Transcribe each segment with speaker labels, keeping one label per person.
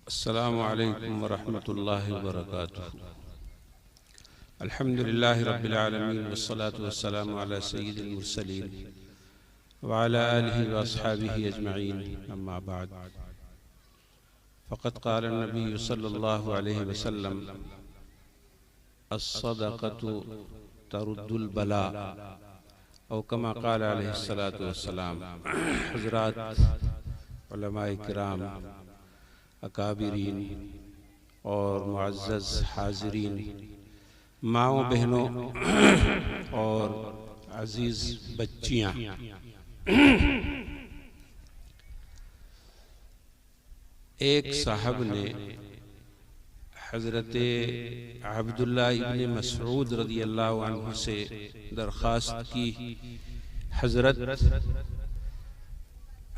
Speaker 1: अस्सलामु अलैकुम वरहमतुल्लाहि वबरकातुहू। अल्हम्दुलिल्लाहि रब्बिल आलमीन वस्सलातु वस्सलामु अला सय्यिदिल मुरसलीन व अला आलिहि व अस्हाबिहि अजमईन, अम्मा बाद। फ़क़द क़ाल नबी सल्लल्लाहु अलैहि वसल्लम अस्सदक़तु तरुद्दुल बला औ कमा क़ाल अलैहिस्सलातु वस्सलाम। हज़रात, उलमाए किराम, अकाबिरीन और मुअज़्ज़ज़ हाज़िरीन, माओ बहनों और अजीज़ बच्चियाँ, एक साहब ने हज़रत अब्दुल्लाह इब्न मसऊद रज़ियल्लाहु अन्हु से दरख्वास्त की, हज़रत,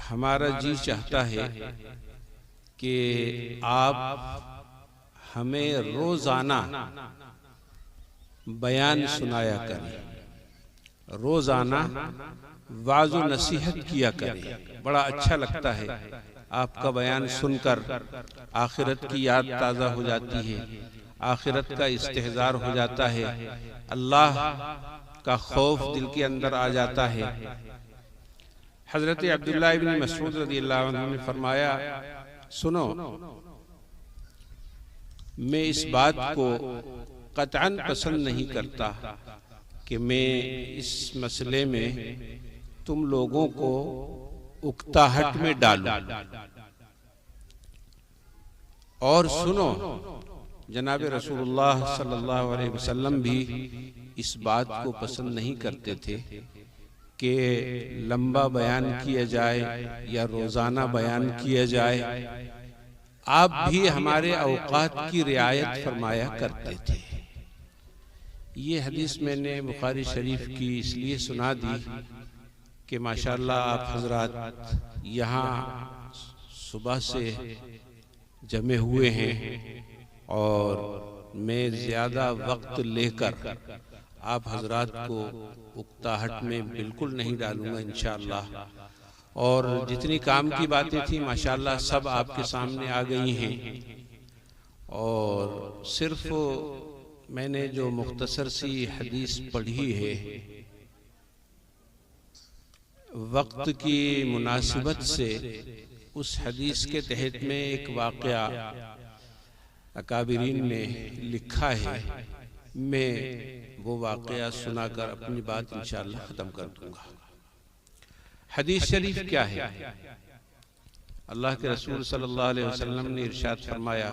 Speaker 1: हमारा जी चाहता है कि आप हमें रोज़ाना बयान सुनाया करें, रोज़ाना वाज़ व नसीहत किया करें। बड़ा अच्छा लगता है आपका बयान सुनकर, आखिरत की याद ताज़ा हो जाती है, आखिरत का इस्तेहज़ार हो जाता है, अल्लाह का खौफ दिल के अंदर आ जाता है। हज़रत अब्दुल्लाह इब्न मसऊद रज़ियल्लाहु अन्हु ने फरमाया, सुनो, मैं इस बात को कतअन पसंद नहीं करता कि मैं इस मसले में तुम लोगों को उकताहट में डालूं, और सुनो, जनाब रसूलुल्लाह सल्लल्लाहु अलैहि वसल्लम भी इस बात को पसंद नहीं करते थे कि लंबा बयान किया जाए या रोज़ाना बयान किया जाए। आप भी हमारे औकात की रियायत फरमाया करते थे। ये हदीस मैंने बुखारी शरीफ की इसलिए सुना दी कि माशाअल्लाह आप हजरात यहाँ सुबह से जमे हुए हैं और मैं ज़्यादा वक्त लेकर आप हजरात को उकताहट में बिल्कुल नहीं डालूंगा इंशाअल्लाह। और जितनी काम की बातें थी माशाअल्लाह सब आपके सामने आ गई हैं, और सिर्फ मैंने जो मुख्तसर सी हदीस पढ़ी है, वक्त की मुनासिबत से उस हदीस के तहत में एक वाक़या अकाबिरीन ने लिखा है, मैं वो वाक़या सुनाकर अपनी बात इंशाअल्लाह ख़त्म कर दूंगा। हदीस शरीफ क्या है? अल्लाह के रसूल सल्लल्लाहु अलैहि वसल्लम ने इरशाद फरमाया,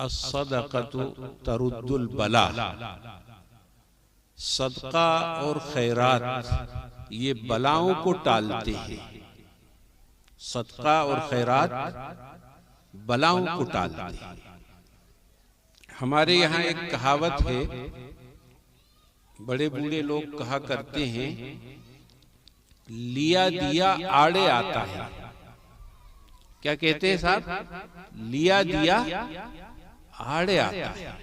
Speaker 1: अस्सदक़तु तरुद्दुल बला। सदका और खैरात ये बलाओं को टालते हैं। सदका और खैरात बलाओं को टालते हैं। हमारे यहाँ एक कहावत है, बड़े बूढ़े लोग कहा करते हैं, लिया दिया आड़े आता है। क्या कहते हैं साहब? लिया दिया आड़े आता है।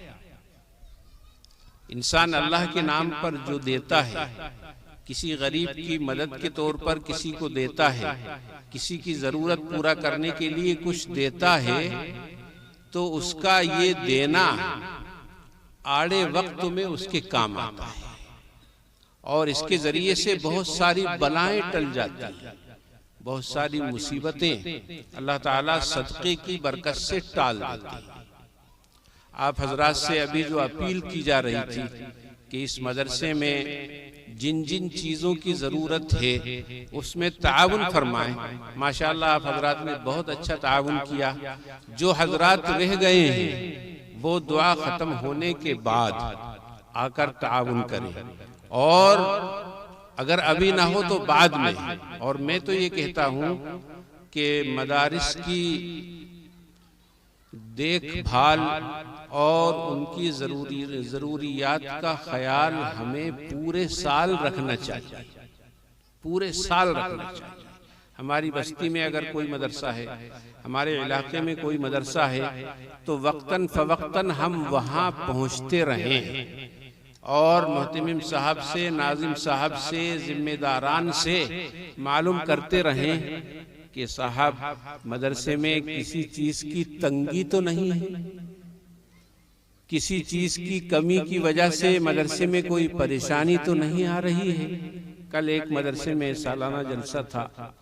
Speaker 1: इंसान अल्लाह के नाम पर जो देता है, किसी गरीब की मदद के तौर पर किसी को देता है, किसी की जरूरत पूरा करने के लिए कुछ देता है, तो उसका ये देना आड़े वक्त में उसके काम आता है, और इसके जरिए से बहुत सारी बलाएं टल जाती हैं, बहुत सारी मुसीबतें अल्लाह ताला सदक़े की बरकत से टाल देते हैं। आप हजरात से अभी जो अपील की जा रही थी कि इस मदरसे में जिन जिन चीज़ों की ज़रूरत है उसमें ताउन फरमाएं, माशाअल्लाह आप हजरात ने बहुत अच्छा ताउन किया। जो हजरात रह गए हैं वो दुआ ख़त्म होने के बाद आकर ताउन करें, और अगर अभी ना हो तो बाद में। और मैं तो ये कहता हूँ कि मदारिस की देखभाल और उनकी ज़रूरियात का ख्याल हमें पूरे साल रखना चाहिए, पूरे साल रखना चाहिए। हमारी बस्ती में अगर कोई मदरसा है, हमारे इलाके में कोई मदरसा है, तो वक्तन फवक्तन हम वहाँ पहुँचते रहें और मोहतमिम साहब से, नाजिम साहब से, जिम्मेदारान से मालूम करते रहें कि साहब मदरसे में किसी चीज की तंगी तो नहीं है, किसी चीज की कमी की वजह से मदरसे में कोई परेशानी तो नहीं आ रही है। कल एक मदरसे में सालाना जलसा था,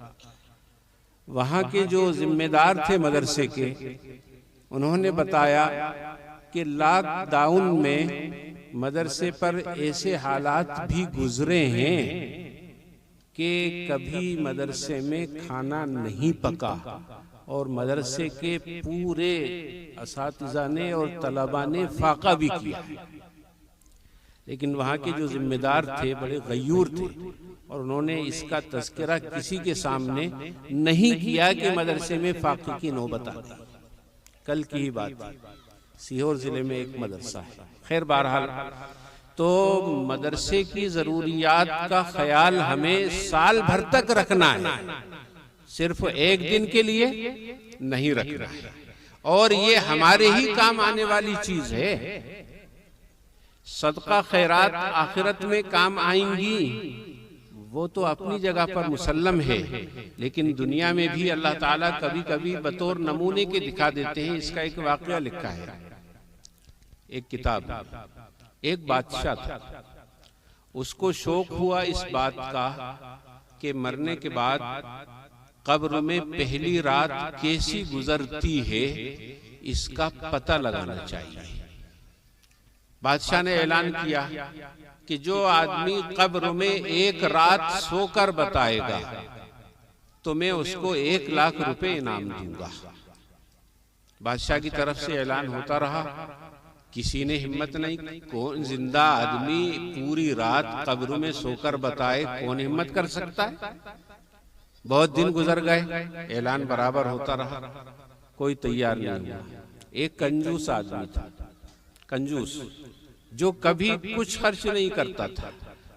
Speaker 1: वहां के जो जिम्मेदार थे मदरसे के, उन्होंने बताया कि लॉकडाउन में मदरसे पर ऐसे हालात भी गुजरे हैं कि कभी मदरसे में खाना नहीं पका और मदरसे के पूरे असातिज़ा ने और तलबा ने फाका भी किया। लेकिन वहाँ के जो जिम्मेदार थे बड़े गयूर थे और उन्होंने इसका तज़किरा किसी के सामने नहीं किया कि मदरसे में फाके की नौबत आती। कल की ही बात थी, सीहोर जिले में एक मदरसा है। खैर बहरहाल, तो मदरसे की जरूरियात का ख्याल हमें साल भर तक रखना है, सिर्फ एक दिन के लिए नहीं रखना है। और ये हमारे ही काम आने वाली चीज है। सदका खैरात आखिरत में काम आएंगी, वो तो अपनी जगह पर मुसल्लम है, लेकिन दुनिया में भी अल्लाह ताला कभी कभी बतौर नमूने के दिखा देते हैं। इसका एक वाकया लिखा है एक किताब। एक बादशाह था, उसको शौक हुआ इस बात का कि मरने के बाद कब्र में पहली रात कैसी गुजरती है इसका पता लगाना चाहिए। बादशाह ने ऐलान किया कि जो आदमी कब्र में एक रात सोकर बताएगा तो मैं उसको 1 लाख रुपए इनाम दूंगा। बादशाह की तरफ से ऐलान होता रहा, किसी ने हिम्मत नहीं। कौन जिंदा आदमी पूरी रात कब्र में सोकर बताए, कौन हिम्मत कर सकता है? बहुत दिन गुजर गए, ऐलान बराबर होता रहा, कोई तैयार नहीं हुआ। एक कंजूस आदमी था, कंजूस, जो कभी कुछ खर्च नहीं करता था,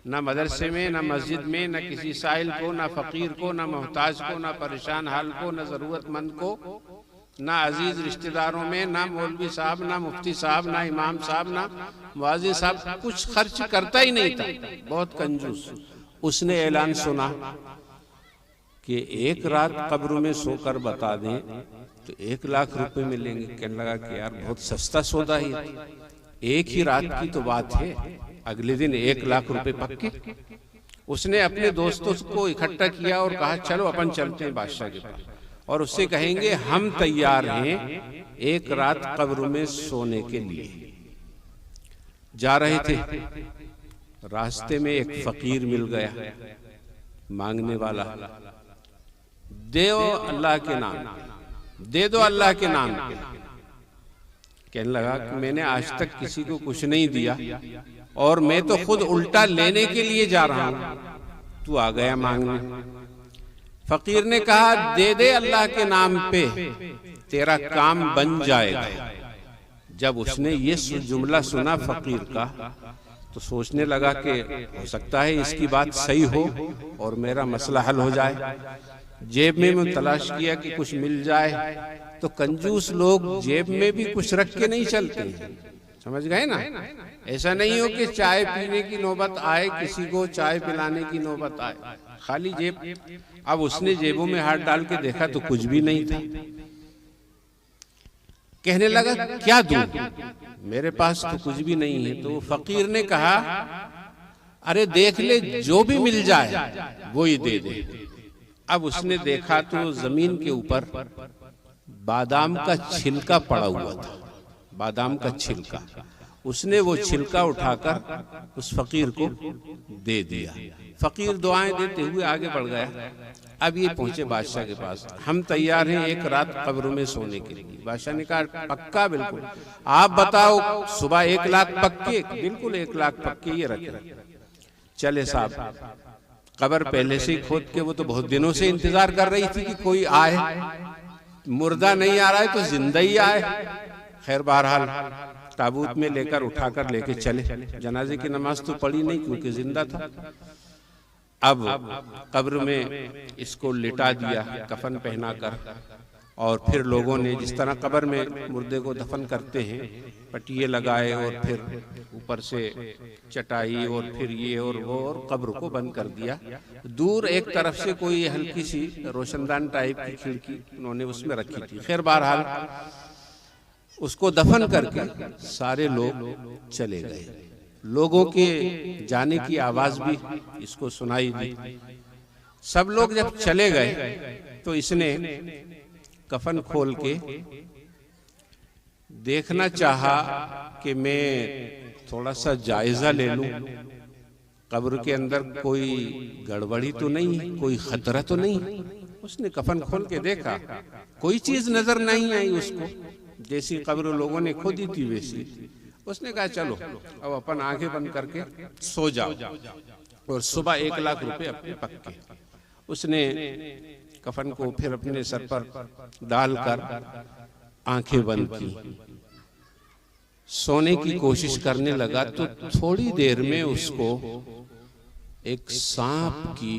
Speaker 1: ना मदरसे में, ना मस्जिद में, ना किसी साइल को, ना फकीर को, ना मोहताज को, ना परेशान हाल को, ना जरूरतमंद को, ना अजीज रिश्तेदारों में, ना मौलवी साहब, ना मुफ्ती साहब, ना इमाम साहब, ना मुआजिन साहब, कुछ खर्च करता ही नहीं था, बहुत कंजूस। उसने ऐलान सुना कि 1 रात कब्र में सोकर बता दें तो 1 लाख रुपए मिलेंगे। कहने लगा कि यार बहुत सस्ता सौदा है, एक ही रात की तो बात है, अगले दिन 1 लाख रुपए पक्के। उसने अपने दोस्तों को इकट्ठा किया और कहा चलो अपन चलते हैं बादशाह के पास और उससे कहेंगे हम तैयार हैं 1 रात कब्र में सोने के लिए। जा रहे थे, रास्ते में एक फकीर मिल गया, मांगने वाला, दे दो अल्लाह के नाम, दे दो अल्लाह के नाम। कहने लगा कि मैंने आज तक किसी को कुछ नहीं दिया और मैं तो खुद उल्टा लेने के लिए जा रहा हूं, तू आ गया मांगने। फकीर ने कहा दे दे अल्लाह के नाम पे, तेरा काम बन जाएगा। जब उसने ये जुमला सुना फकीर का तो सोचने लगा कि हो सकता है इसकी बात सही हो और मेरा मसला हल हो जाए। जेब में तलाश किया कि कुछ मिल जाए, तो कंजूस लोग जेब में भी कुछ रख के नहीं चलते, समझ गए ना? ऐसा नहीं हो कि चाय पीने की नौबत आए, किसी को चाय पिलाने की नौबत आए, खाली जेब। अब उसने जेबों में हाथ डाल के देखा तो कुछ भी नहीं था। कहने लगा क्या दूं, मेरे पास तो कुछ भी नहीं है। तो फकीर ने कहा अरे देख ले, जो भी मिल जाए वो ही दे दे। अब उसने देखा तो जमीन के ऊपर बादाम का छिलका पड़ा हुआ था, बादाम का छिलका। उसने वो छिलका उठाकर उस फकीर को दे दिया। फकीर दुआएं देते हुए आगे बढ़ गया। अब ये पहुंचे बादशाह के पास, हम तैयार हैं 1 रात कब्र में सोने के लिए। बादशाह ने कहा पक्का, बिल्कुल, आप बताओ सुबह 1 लाख पक्के? बिल्कुल 1 लाख पक्के, ये रखे। चले साहब, कब्र पहले से ही खोद के, वो तो बहुत दिनों से इंतजार कर रही थी कि कोई आए, मुर्दा नहीं आ रहा है तो जिंदा ही आए। खैर बहरहाल ताबूत में लेकर उठाकर लेके चले। जनाजे की नमाज तो पढ़ी नहीं क्योंकि जिंदा था। अब कब्र में इसको लिटा दिया कफन पहनाकर और फिर लोगों ने जिस तरह कब्र में मुर्दे को दफन करते हैं, पटिये लगाए और फिर ऊपर से चटाई और फिर ये और वो, और कब्र को बंद कर दिया। दूर एक तरफ से कोई हल्की सी रोशनदान टाइप की खिड़की उन्होंने उसमें रखी थी। खैर बहरहाल उसको दफन करके सारे लोग चले गए। लोगों के जाने की आवाज भी इसको सुनाई दी। सब लोग जब चले गए तो इसने कफन खोल के देखना चाहा कि मैं थोड़ा सा जायजा ले लूं, कब्र के अंदर कोई गड़बड़ी तो नहीं, कोई खतरा तो नहीं। उसने कफन खोल के देखा, कोई चीज नजर नहीं आई उसको, जैसी कब्र लोगों ने खोदी थी वैसी। उसने कहा चलो अब अपन आंखें बंद करके सो जाओ और सुबह 1 लाख रुपए अपने पक्के। उसने कफन को फिर अपने सर पर डालकर आंखें बंद की, सोने की कोशिश करने लगा। तो थोड़ी देर में उसको एक सांप की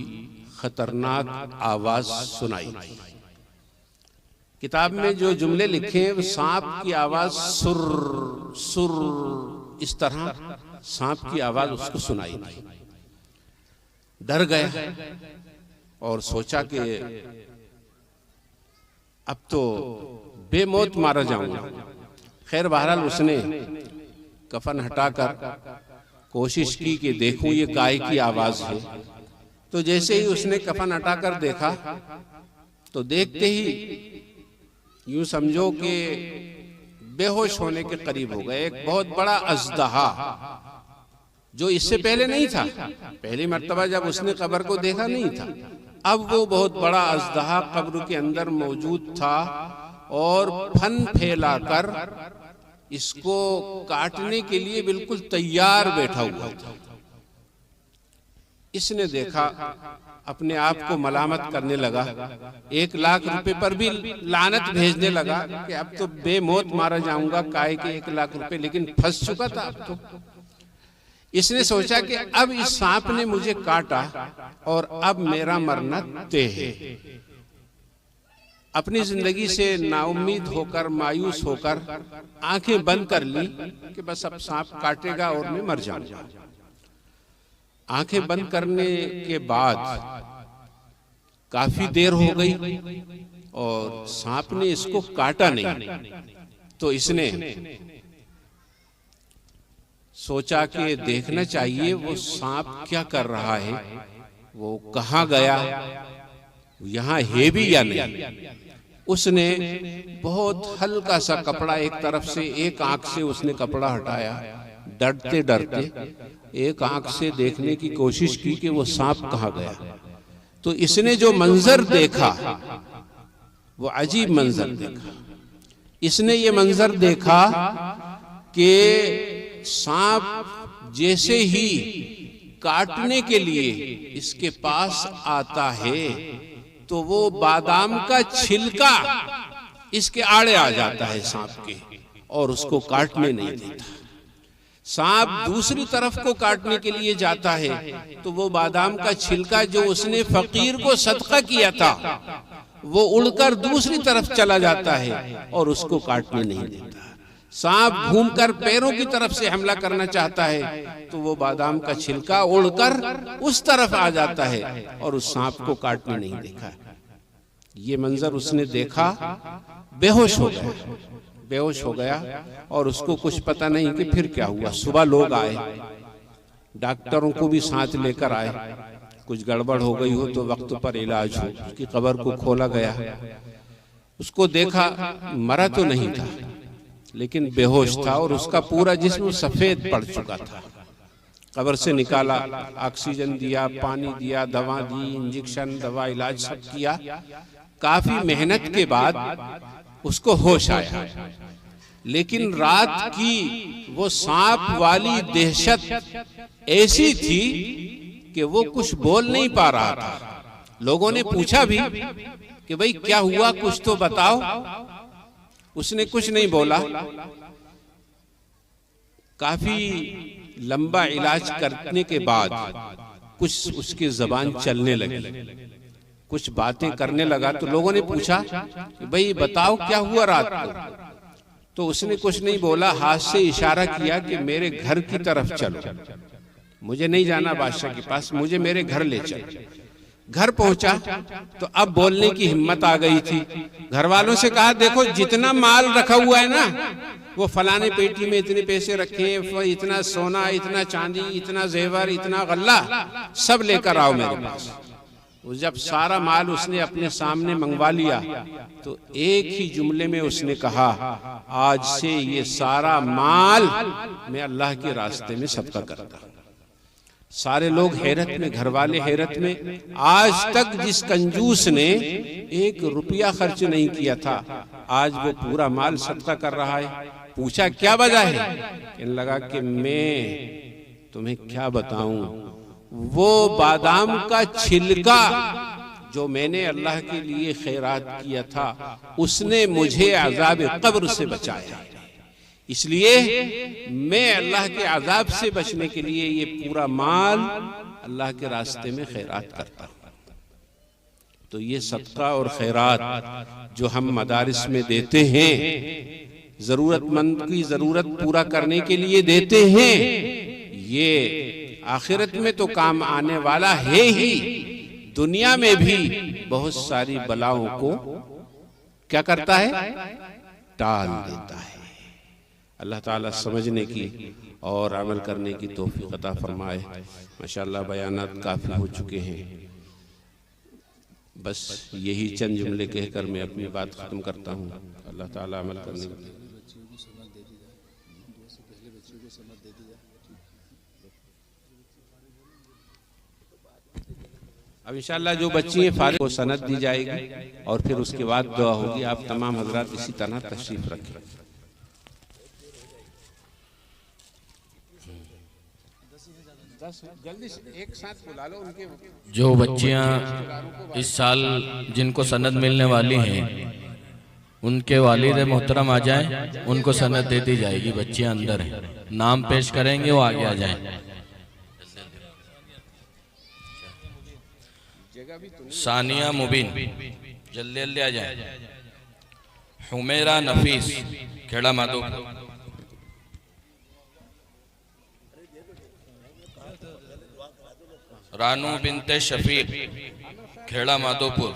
Speaker 1: खतरनाक आवाज सुनाई। किताब में जो जुमले लिखे हैं वो सांप की आवाज सुर सुर, इस तरह सांप की आवाज उसको सुनाई दी। डर गया और सोचा कि अब तो बेमौत मारा जाऊंगा। खैर बहरहाल उसने कफन हटाकर कोशिश की कि देखूं ये काय की आवाज है। तो जैसे ही उसने कफन हटाकर देखा तो देखते ही यूं समझो कि बेहोश होने के करीब हो गए। एक बहुत बड़ा अजदहा जो इससे पहले नहीं था, पहली मर्तबा जब उसने कब्र को देखा नहीं था, अब वो बहुत बड़ा अजदहा कब्र के अंदर मौजूद था और फन फैलाकर इसको काटने के लिए बिल्कुल तैयार बैठा हुआ था। इसने देखा, अपने आप को मलामत करने लगा, 1 लाख रुपए पर भी लानत भेजने लगा कि अब तो बेमौत मारा जाऊंगा, काय के 1 लाख रुपए, लेकिन फंस चुका था अब तो। इसने सोचा कि अब इस सांप ने मुझे काटा और अब मेरा मरना तय है। अपनी जिंदगी से नाउम्मीद होकर, मायूस होकर आंखें बंद कर ली कि बस अब सांप काटेगा और मैं मर जाऊंगा। आंखें बंद करने के बाद काफी देर हो गई और सांप ने इसको काटा नहीं। तो इसने सोचा कि देखना चाहिए वो सांप क्या कर रहा है, वो कहाँ गया, यहाँ है भी या नहीं। उसने बहुत हल्का सा कपड़ा एक तरफ से, एक आंख से उसने कपड़ा हटाया, डरते डरते एक आंख से देखने की कोशिश की कि वो सांप कहाँ गया। तो इसने जो मंजर देखा वो अजीब मंजर देखा। इसने ये मंजर देखा कि सांप जैसे ही काटने के लिए इसके पास आता है तो वो बादाम का छिलका इसके आड़े आ जाता है सांप के और उसको काटने नहीं देता। सांप दूसरी तरफ को काटने के लिए जाता है तो वो बादाम का छिलका जो उसने फकीर को सदका किया था वो उड़कर दूसरी तरफ चला जाता है और उसको काटने नहीं देता। सांप घूमकर पैरों की तरफ से हमला करना चाहता है तो वो बादाम का छिलका उड़कर उस तरफ आ जाता है और उस सांप को काटने नहीं देखा। ये मंजर उसने देखा, बेहोश हो गया, बेहोश हो गया और उसको कुछ पता नहीं कि फिर क्या हुआ। सुबह लोग आए, डॉक्टरों को भी साथ लेकर आए, कुछ गड़बड़ हो गई हो तो वक्त पर इलाज हो। उसकी कब्र को खोला गया, उसको देखा, मरा तो नहीं था लेकिन बेहोश था और उसका पूरा जिस्म सफेद पड़ चुका था। कब्र से निकाला, ऑक्सीजन दिया, पानी दिया, दवा दी, इंजेक्शन, दवा, इलाज सब किया। काफी मेहनत के बाद उसको होश आया, लेकिन रात की वो सांप वाली दहशत ऐसी थी कि वो कुछ बोल नहीं पा रहा था। लोगों ने पूछा भी कि भाई क्या हुआ, कुछ तो बताओ। उसने कुछ नहीं बोला। काफी लंबा इलाज करने के बाद कुछ उसकी जबान चलने लगी, कुछ बातें करने लगा तो लोगों ने पूछा कि भाई बताओ क्या हुआ रात को। तो उसने कुछ नहीं बोला, हाथ से इशारा किया कि मेरे घर की तरफ चलो, मुझे नहीं जाना बादशाह के पास, मुझे मेरे घर ले चलो। घर पहुंचा तो अब बोलने की हिम्मत आ गई थी। घर वालों से कहा देखो जितना माल रखा हुआ है ना, वो फलाने पेटी में इतने पैसे रखे हैं, इतना सोना, इतना चांदी, इतना जेवर, इतना गल्ला, सब लेकर आओ मेरे पास। वो जब सारा माल उसने अपने सामने मंगवा लिया तो एक ही जुमले में उसने कहा, आज से ये सारा माल मैं अल्लाह के रास्ते में सदका करता हूं। सारे लोग हैरत में, घर वाले हैरत में। आज तक जिस कंजूस ने 1 रुपया खर्च नहीं किया था, आज वो पूरा माल सदका कर रहा है। पूछा क्या वजह है? कहने लगा कि मैं तुम्हें क्या बताऊं, वो बादाम का छिलका जो मैंने अल्लाह के लिए खैरात किया था, उसने मुझे अज़ाब कब्र से बचाया। इसलिए मैं अल्लाह के अज़ाब से बचने के लिए ये पूरा माल अल्लाह के रास्ते में खैरात करता हूं। तो ये सदका और खैरात जो हम मदारिस में देते हैं, जरूरतमंद की जरूरत पूरा करने के लिए देते हैं, ये आखिरत में तो काम आने वाला है ही, दुनिया में भी बहुत सारी बलाओं को क्या करता है? टाल देता है। अल्लाह ताला समझने की और अमल करने की तौफीक अता फरमाए। माशाअल्लाह बयानात काफ़ी हो चुके हैं, बस यही चंद जुमले कहकर मैं अपनी बात ख़त्म करता हूँ। अल्लाह ताला अमल करने की। अब इंशाअल्लाह जो बच्ची हैं फारिग को सनद दी जाएगी और फिर उसके बाद दुआ होगी। आप तमाम हजरात इसी तरह तशरीफ रखें। जल्दी से एक साथ बुला लो उनके।
Speaker 2: जो बच्चियां इस साल जिनको सनद मिलने वाली हैं, उनके वालिद मोहतरम आ जाएं, उनको सनद दे दी जाएगी। बच्चियां अंदर हैं, नाम पेश करेंगे, वो आगे आ जाएं। सानिया मुबीन जल्दी जल्दी आ जाए। हुमेरा नफीस खेड़ा माधोपुर। रानू बिनते शफीक खेड़ा माधोपुर।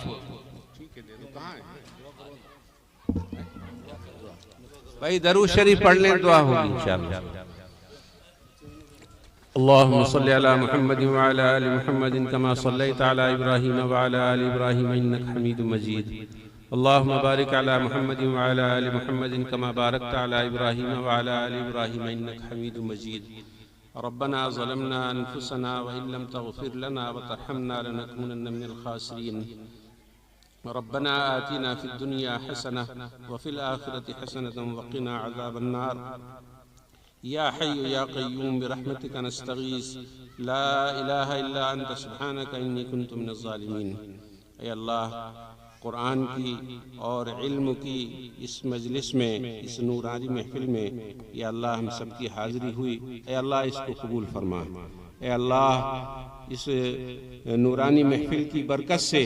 Speaker 1: भाई दरूद शरीफ पढ़ लें, दुआ होगी इंशाअल्लाह। अल्लाहुम्मा सल्लि अला मुहम्मद व अला आलि मुहम्मद कमा सल्लैता अला इब्राहीम व अला आलि इब्राहीम इन्नका हमीदुम मजीद। अल्लाहुम्मा बारिक अला मुहम्मद व अला आलि मुहम्मद कमा बारकता अला इब्राहीम व अला आलि इब्राहीम इन्नका हमीदुम मजीद। रब्बना ज़लमना अनफुसना व इन लम तग़फिर लना व तरहमना लनकुनन्ना मिनल खासिरीन। रब्बना आतिना फिद दुनिया हसनह व फिल आखिरति हसनतन व क़िना अज़ाबन नार। या हय्यु या क़य्यूम बिरहमतिका नस्तगीस ला इलाहा इल्ला अंत सुब्हानका इन्नी कुन्तु मिनज़ ज़ालिमीन। ऐ अल्लाह, कुरान की और इल्म की इस मजलिस में, इस नूरानी महफिल में या अल्लाह हम सब की हाज़िरी हुई। ऐ अल्लाह इसको कबूल फरमा। ऐ अल्लाह इस नूरानी महफिल की बरकत से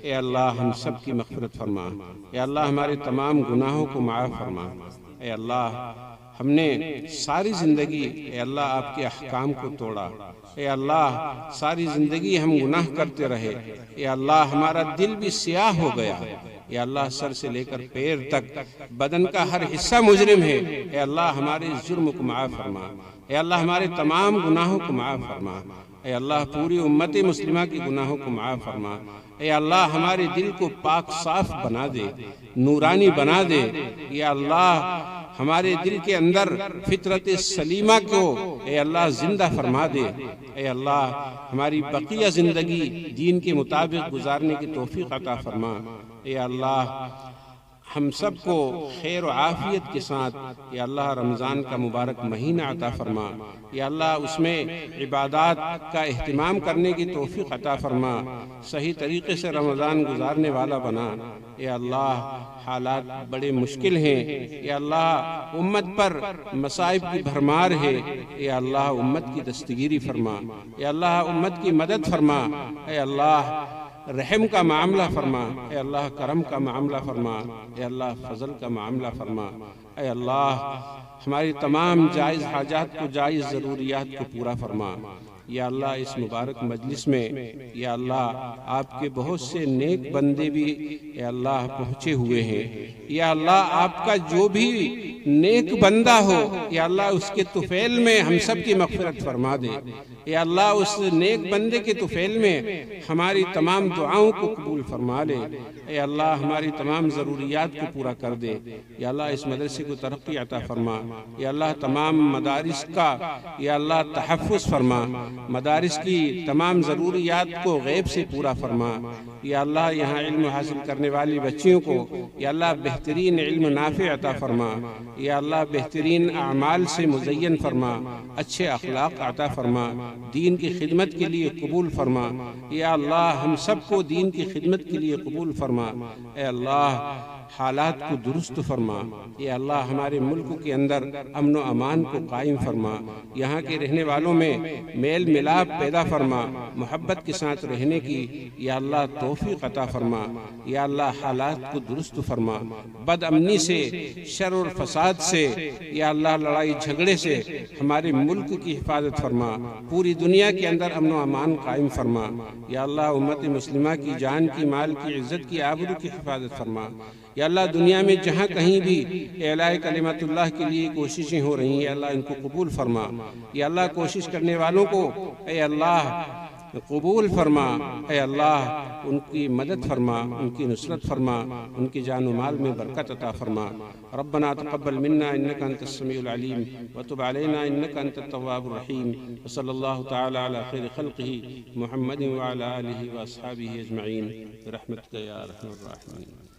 Speaker 1: ऐ अल्लाह हम सब की मग़फ़िरत फरमा। ऐ अल्लाह हमारे तमाम गुनाहों को माफ़ फरमा। ऐ अल्लाह हमने सारी ज़िंदगी ऐ अल्लाह आपके अहकाम को तोड़ा। ऐ अल्लाह सारी ज़िंदगी हम गुनाह करते रहे। ऐ अल्लाह हमारा दिल भी स्याह हो गया। ऐ अल्लाह सर से लेकर पैर तक बदन का हर हिस्सा मुजरिम है। ऐ अल्लाह हमारे जुर्म को माफ़ फरमा। ऐ अल्लाह हमारे तमाम गुनाहों को माफ़ फरमा। ऐ अल्लाह पूरी उम्मत मुस्लिमा के गुनाहों को माफ़ फरमा। ऐ अल्लाह हमारे दिल को पाक साफ बना दे, नूरानी बना दे। या अल्लाह हमारे दिल के अंदर फितरत सलीमा को ऐ अल्लाह जिंदा फरमा दे। ऐ अल्लाह हमारी बकिया ज़िंदगी दीन के मुताबिक गुजारने की तौफीक अता फरमा। ऐ अल्लाह हम सबको खैर व आफियत के साथ या अल्लाह रमज़ान का मुबारक महीना अता फरमा। या अल्लाह उसमें इबादत का एहतिमाम करने की तौफीक अता फरमा, सही तरीके से रमज़ान गुजारने वाला बना। या अल्लाह हालात बड़े मुश्किल हैं। या अल्लाह उम्मत पर मसाइब की भरमार है। या अल्लाह उम्मत की दस्तगीरी फरमा। या अल्लाह उम्मत की मदद फरमा। या अल्लाह रहम का मामला फरमा, ए अल्लाह करम का मामला फरमा, ए अल्लाह फजल का मामला फरमा। ए अल्लाह हमारी तमाम जायज़ हाजात को, जायज़ ज़रूरियात को पूरा फरमा। या अल्लाह इस मुबारक मजलिस में या अल्लाह आपके बहुत से नेक बंदे भी या अल्लाह पहुँचे हुए हैं। या अल्लाह आपका जो भी नेक बंदा हो या अल्लाह उसके तुफैल में हम सब की मग़फ़िरत फरमा दे। या अल्लाह उस नेक बंदे के तुफैल में हमारी तमाम दुआओं को कबूल फरमा ले। या अल्लाह हमारी तमाम ज़रूरियात को पूरा कर दे। या अल्लाह इस मदरसे को तरक्की अता फरमा। या अल्लाह तमाम मदारिस का या अल्लाह तहफ़्फ़ुज़ फरमा, मदारिस की तमाम ज़रूरियात को गैब से पूरा फरमा। या अल्लाह यहाँ इल्म हासिल करने वाली बच्चियों को या अल्लाह बेहतरीन इल्म नाफ़े अता फरमा। या अल्लाह बेहतरीन अमाल से मुज़य्यन फरमा, अच्छे अखलाक अता फरमा, दीन की खिदमत के लिए कबूल फरमा। या अल्लाह हम सबको दीन की खिदमत के लिए कबूल फरमा। ए अल्लाह हालात को दुरुस्त फरमा। या अल्लाह हमारे मुल्क के अंदर अमन व अमान को कायम फरमा। यहाँ के रहने वालों में मेल मिलाप पैदा फरमा, मोहब्बत के साथ रहने की या अल्लाह तौफीक अता फरमा। या अल्लाह हालात को दुरुस्त फरमा, बदअमनी से, शर और फसाद से या अल्लाह लड़ाई झगड़े से हमारे मुल्क की हिफाजत फरमा। पूरी दुनिया के अंदर अमन व अमान कायम फरमा। या अल्लाह उम्मत मुस्लिमा की जान की, माल की, इज़्ज़त की, आबरू की हिफाजत फरमा। या अल्लाह दुनिया में जहाँ कहीं भी एलाए कलिमतुल्लाह के लिए कोशिशें हो रही हैं, अल्लाह इनको कबूल फरमा। या अल्लाह कोशिश करने वालों को ए अल्लाह कबूल फरमा। ए अल्लाह उनकी मदद फरमा, उनकी नुसरत फरमा, उनकी जान व माल में बरकत अता फरमा। रब्बना तक़ब्बल मिन्ना इन्नका अंतस समीउल अलीम व तुब अलैना इन्नका अंतत तव्वाबुर रहीम। व सल्लल्लाहु तआला अला खैरि खल्क़िही मुहम्मदिन व अला आलिहि व अस्हाबिही अजमईन बिरहमतिका या अरहमर राहिमीन।